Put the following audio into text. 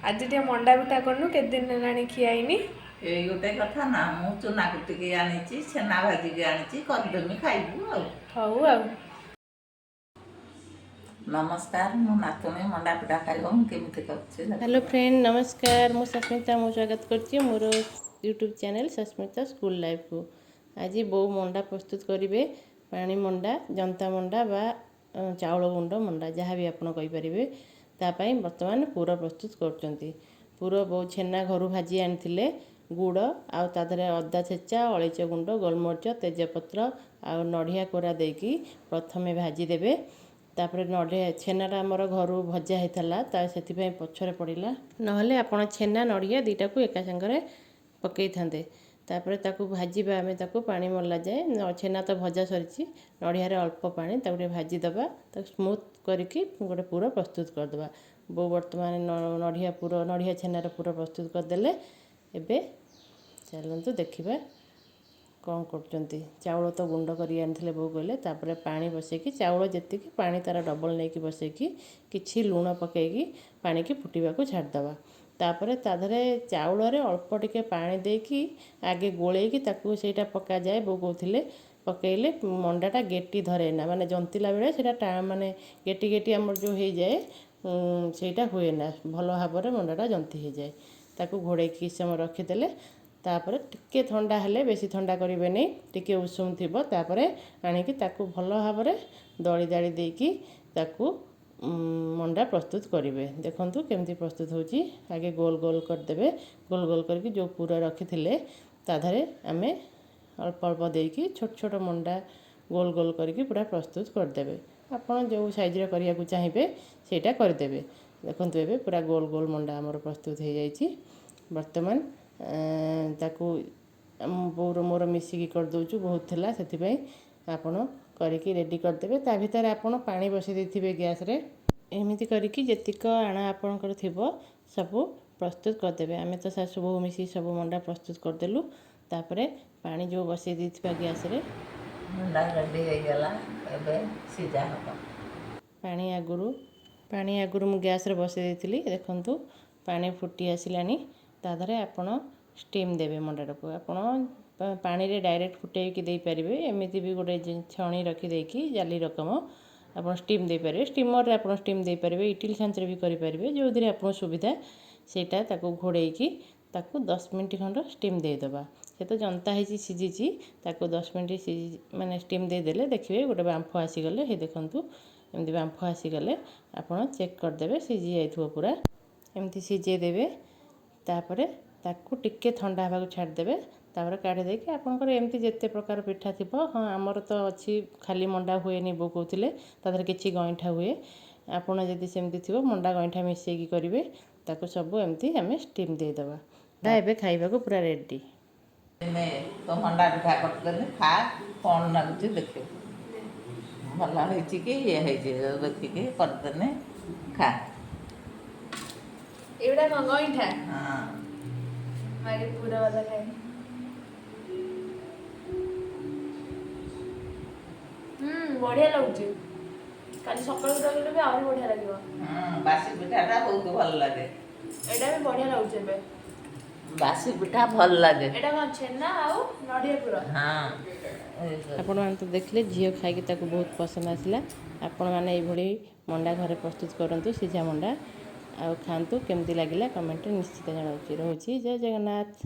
आज टे मंडा पिठा करनु के दिन हेलाणी खियाइनी ଏଇ ଗୋଟେ କଥା ନା ମୁଁ ଚୁନା କୁଟିକି ଆଣିଛି ଛେନା ଭାଜିକି ଆଣିଛି କରିଦେମି ଖାଇବୁ ଆଉ। ହଉ ଆଉ। ନମସ୍କାର, ମୋ ନାତୁଣୀ ମଣ୍ଡା ପିଠା ଖାଇବ ମୁଁ କେମିତି କରୁଛି। हेलो फ्रेंड नमस्कार, मु सस्मिता मु स्वागत करछि मोर YouTube channel Sasmita school life को। आज बो मंडा प्रस्तुत करेंगे पानी मंडा जंता मंडा बा चाउल गुंड मंडा जहाँ भी आपड़ कहींपारे। तापाई बर्तमान पूर प्रस्तुत कर पूर बो छेना घर भाजी आनी गुड़ आउ तादरे अदा छेचा अलैच गुंड गोलमरिच तेजपत्र आ नड़िया कोरा देकी प्रथमे भाजीदेवे। तापर नड़िया छेनाटा आमर घर भजा होता से पछरे पड़ा ना आप छेना नड़िया दुईटा को एका सागर पकई था। तापर ताकू भाजवा आम ताकू पानी मरला जाए छेना तो भजा सरी नड़िया अल्प पानी भाजीदबा स्मूथ करके गोटे पूर प्रस्तुत करदे। बो बर्तमान नड़िया पूर नड़िया छेनार पूर प्रस्तुत करदे। एबे चलतु देखा कौन कर चाउल तो गुंड कर बो कहले तापर पानी बसैकी चाउल जी पानी तार डबल नहीं बसैकी किसी लुण पकईकी पानी की फुटवा को छाड़दबा। तापर ताधरे चाउल अल्प टिके पानी देकी आगे गोलेकी ताकू सेटा पका जाए। बो कहते पकईले मंडाटा गेटी धरे ना माने जंतिला बेले सेटा माने गेटी गेटी आमर जो हो जाए सेटा हुए ना भल भाव में मंडाटा जंती हो जाए। ताकू घोड़े किस समय रखीदे तापर टिके ठंडा हेले बेसी ठंडा करेंगे नहीं टिके उषुम थी तापर आणिकी ताकू भल भाव में दली दाड़ी देकी ताकू मंडा प्रस्तुत करेंगे। देखंतु केमती प्रस्तुत होची आगे गोल गोल करदे गोल गोल करके जो पूरा रखी थे ताधरे आमे अल्प अल्प देकी छोट छोट मंडा गोल गोल करके पूरा प्रस्तुत करदे। आपन जो साइज रे करिया को चाहिए सेटा करदे। देखंतु एबे पूरा गोल गोल मंडा आमर प्रस्तुत हो जाइए। वर्तमान ताकू बोर मोर मिसिकी करदे बहुत थिला सेथिपई आपण करिकी रेडी करदेवे। ता भीतर आपण पानी बसई देथिबे गैस रे एमिति करिकी जेतिक आना आपणकर थिबो सबु प्रस्तुत करदेवे। आमे तो सासु बहु मिसी सब मंडा प्रस्तुत करदेलु। तापरे पानी जो बसई देथिबा गैस रे मंडा रेडी हो गला। एबे सिजा हबो पानी आगुरु मु गैस रे बसई देथिली। देखंतु पानी फुटी आसिलानी ताधरे आपण स्टीम देवे मंडाटा को आपण पानी रे डायरेक्ट फुटेकी दे पारिबे। एमिति भी गोटे छणी रखी देकी जाली रकम आप स्टीम दे पारे। स्टीमर रे आप स्टीम दे पारे इटिल छांच रे भी करि पारिबे जो दिन आप सुविधा सेटा ताकू घोड़ेकी ताकू 10 मिनट खंड स्टीम दे दबा। से तो जनता है सीझी ताकू 10 मिनट माने स्टीम दे देले देखिए गोटे बांफ आसीगले हे देखंतु एमती बांफ आसीगले आपण चेक करदेवे सीझी जाइथो पूरा एमती सीझे देवे। तापरे ताकू टिके ठंडा हवा छाड़देवे। तापर काढ़ी देके आपंकर एमती जिते प्रकार पिठा थी। हाँ आमर तो अच्छी खाली मंडा हुए नहीं बो कहते तादर किसी गईठा हुए आपड़ जदि सेमती थी मंडा गईठा मिसेकी करेंगे ताकू सब एमती आम स्टीम देदेबा। एबे खाइबा को पूरा रेडी। तो मंडा पिठा करदेली खा कौन लगुच देख भल हो कि ये देखिए करदेने खा एवडा कौन गईठा हाँ मारे पूरा वाला खाए। बढ़िया लगुचे काली सकाळु रहिले भी आहुरी बढ़िया लागिबो। बासी पिठाटा बहुत भल लगे। एडा भी बढ़िया लगुचे बे बासी पिठा भल लगे। एडा कौन छेना आउ नडिया पूरा। हाँ आपण मैंने तो देखले झील खाई बहुत पसंद आसला। आपण मैंने ये मंडा घर प्रस्तुत करूँ सीझा मंडा आ खातु केमती लगे कमेंट निश्चित जनाऊँ। रोची जय जगन्नाथ।